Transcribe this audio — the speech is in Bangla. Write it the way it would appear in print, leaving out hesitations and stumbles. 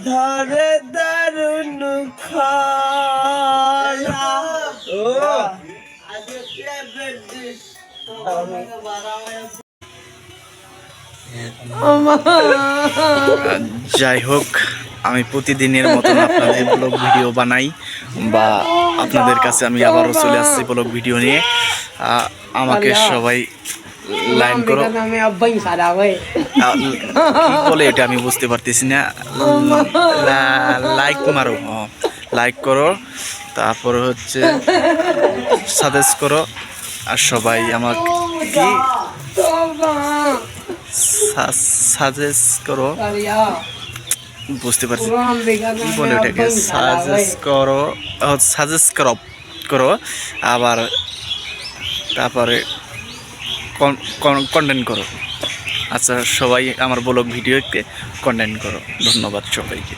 ধরে দারুণ খরা ও যাই হোক, আমি প্রতিদিনের মতন আপনাদের ব্লগ ভিডিও বানাই বা আপনাদের কাছে আমি আবারও চলে আসছি ব্লগ ভিডিও নিয়ে। আমাকে সবাই লাইন করো, কি বলে এটা আমি বুঝতে পারতেছি না। লাইক মারো, লাইক করো, তারপর হচ্ছে সাজেস্ট করো, আর সবাই আমাকে কি সাজেস্ট করো, বুঝতে পারছি কি বলে ওটাকে, সাজেস্ট করো আবার তারপরে কন্টেন্ট করো। আচ্ছা, সবাই আমার ব্লগ ভিডিওতে কন্টেন্ট করো। ধন্যবাদ সবাইকে।